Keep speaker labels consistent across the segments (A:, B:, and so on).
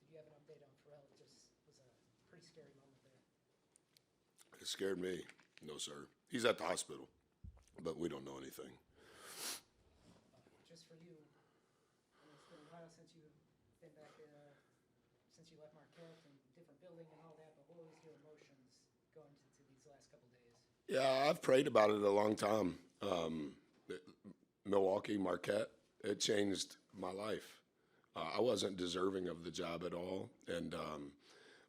A: you have an update on Pharrell? It just was a pretty scary moment there.
B: It scared me. No, sir. He's at the hospital, but we don't know anything.
A: Just for you, I mean, it's been a while since you've been back, since you left Marquette and different building and all that, but what was your emotions going into these last couple days?
B: Yeah, I've prayed about it a long time. Milwaukee, Marquette, it changed my life. I wasn't deserving of the job at all, and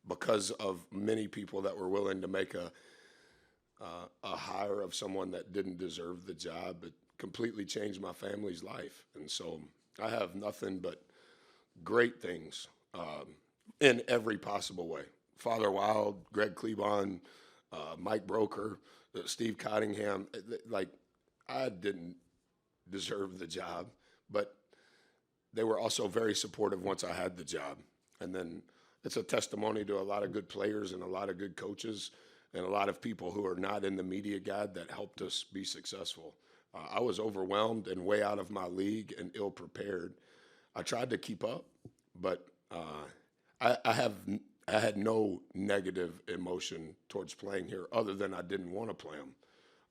B: because of many people that were willing to make a hire of someone that didn't deserve the job, it completely changed my family's life. And so I have nothing but great things in every possible way. Father Wild, Greg Klebon, Mike Broker, Steve Cottingham. Like, I didn't deserve the job, but they were also very supportive once I had the job. And then it's a testimony to a lot of good players and a lot of good coaches and a lot of people who are not in the media guide that helped us be successful. I was overwhelmed and way out of my league and ill prepared. I tried to keep up, but I had no negative emotion towards playing here other than I didn't want to play him.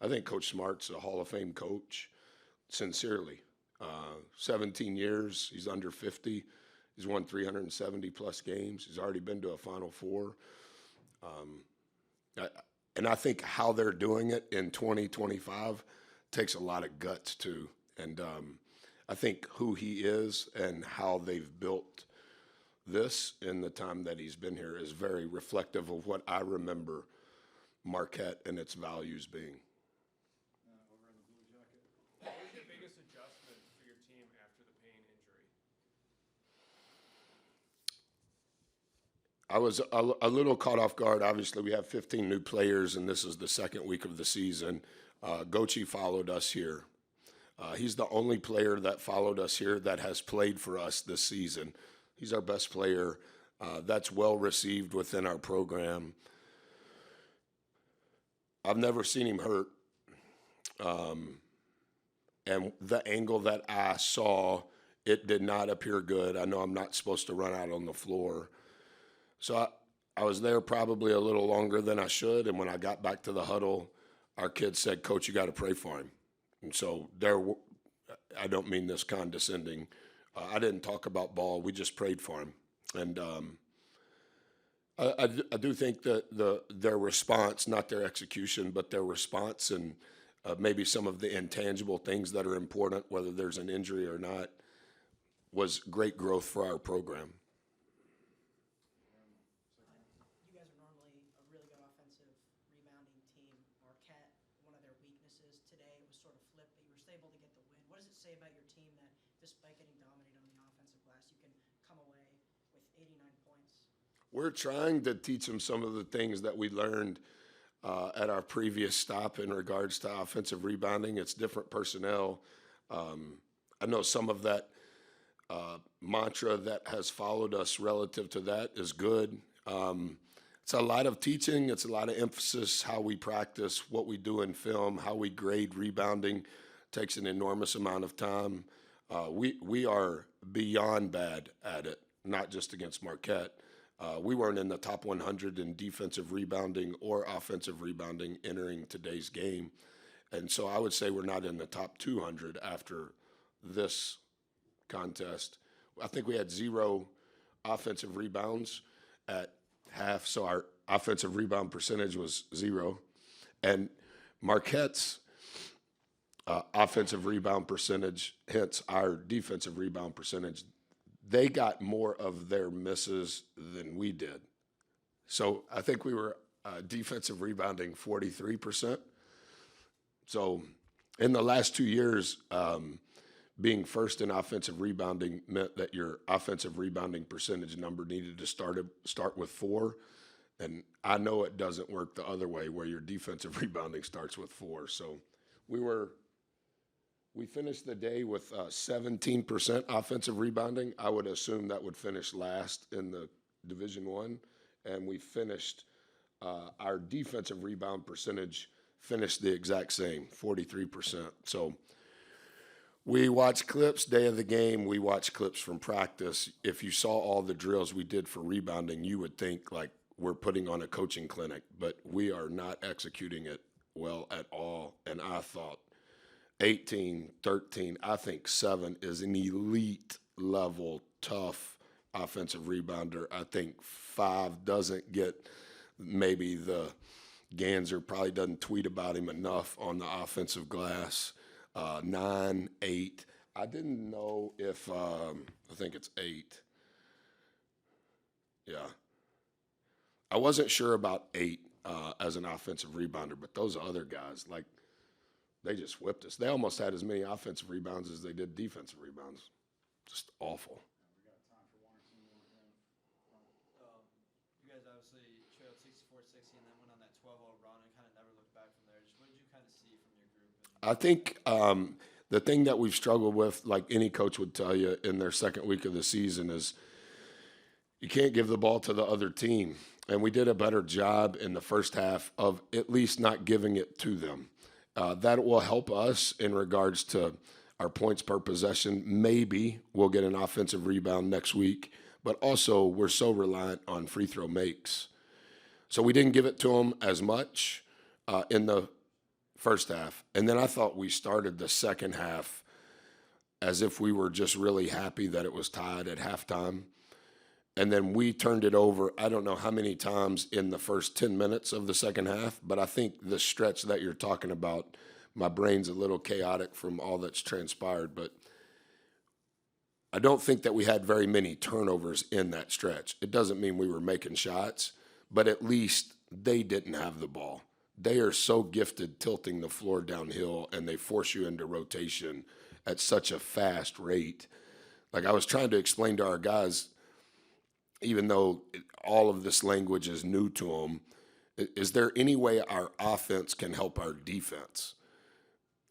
B: I think Coach Smart's a Hall of Fame coach, sincerely. 17 years, he's under 50. He's won 370 plus games. He's already been to a Final Four. And I think how they're doing it in 2025 takes a lot of guts too. And I think who he is and how they've built this in the time that he's been here is very reflective of what I remember Marquette and its values being.
C: Over in the blue jacket. What was your biggest adjustment for your team after the pain injury?
B: I was a little caught off guard. Obviously, we have 15 new players, and this is the second week of the season. Gochi followed us here. He's the only player that followed us here that has played for us this season. He's our best player. That's well received within our program. I've never seen him hurt. And the angle that I saw, it did not appear good. I know I'm not supposed to run out on the floor. So I was there probably a little longer than I should. And when I got back to the huddle, our kids said, "Coach, you got to pray for him." And so I don't mean this condescending. I didn't talk about ball. We just prayed for him. And I do think that their response, not their execution, but their response and maybe some of the intangible things that are important, whether there's an injury or not, was great growth for our program.
A: You guys are normally a really good offensive rebounding team. Marquette, one of their weaknesses today was sort of flipped, but you were able to get the win. What does it say about your team that despite getting dominated on the offensive glass, you can come away with 89 points?
B: We're trying to teach them some of the things that we learned at our previous stop in regards to offensive rebounding. It's different personnel. I know some of that mantra that has followed us relative to that is good. It's a lot of teaching. It's a lot of emphasis, how we practice, what we do in film, how we grade rebounding takes an enormous amount of time. We are beyond bad at it, not just against Marquette. We weren't in the top 100 in defensive rebounding or offensive rebounding entering today's game. And so I would say we're not in the top 200 after this contest. I think we had 0 offensive rebounds at half, so our offensive rebound percentage was 0. And Marquette's offensive rebound percentage, hence our defensive rebound percentage, they got more of their misses than we did. So I think we were defensive rebounding 43%. So in the last 2 years, being first in offensive rebounding meant that your offensive rebounding percentage number needed to start with 4. And I know it doesn't work the other way where your defensive rebounding starts with 4. So we finished the day with 17% offensive rebounding. I would assume that would finish last in the Division I. And we finished our defensive rebound percentage finished the exact same, 43%. So We watch clips day of the game. We watch clips from practice. If you saw all the drills we did for rebounding, you would think like we're putting on a coaching clinic, but we are not executing it well at all. And I thought 18, 13, I think 7 is an elite level, tough offensive rebounder. I think 5 doesn't get maybe the Ganser probably doesn't tweet about him enough on the offensive glass. 9, 8. I didn't know if I think it's 8. Yeah. I wasn't sure about 8 as an offensive rebounder, but those other guys, like, they just whipped us. They almost had as many offensive rebounds as they did defensive rebounds. Just awful.
D: We got time for one or two more.
E: You guys obviously trailed 64-60 and then went on that 12-0 run and kind of never looked back from there. Just what did you kind of see from your group?
B: I think the thing that we've struggled with, like any coach would tell you in their second week of the season, is you can't give the ball to the other team. And we did a better job in the first half of at least not giving it to them. That will help us in regards to our points per possession. Maybe we'll get an offensive rebound next week, but also we're so reliant on free throw makes. So we didn't give it to them as much in the first half. And then I thought we started the second half as if we were just really happy that it was tied at halftime. And then we turned it over, I don't know how many times in the first 10 minutes of the second half, but I think the stretch that you're talking about, my brain's a little chaotic from all that's transpired, but I don't think that we had very many turnovers in that stretch. It doesn't mean we were making shots, but at least they didn't have the ball. They are so gifted tilting the floor downhill, and they force you into rotation at such a fast rate. Like I was trying to explain to our guys, even though all of this language is new to them, is there any way our offense can help our defense?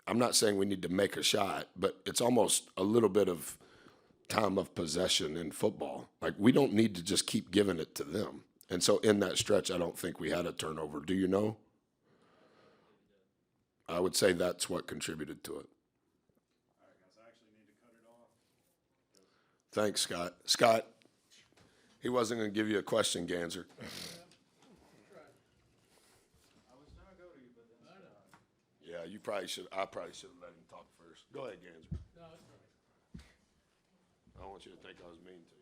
B: I'm not saying we need to make a shot, but it's almost a little bit of time of possession in football. Like we don't need to just keep giving it to them. And so in that stretch, I don't think we had a turnover. Do you know? I would say that's what contributed to it.
D: All right, guys, I actually need to cut it off.
B: Thanks, Scott. Scott, he wasn't going to give you a question, Ganser.
D: I was gonna go to you, but then.
B: Yeah, you probably should. I probably should have let him talk first. Go ahead, Ganser.
F: No, it's all right.
B: I don't want you to think I was mean to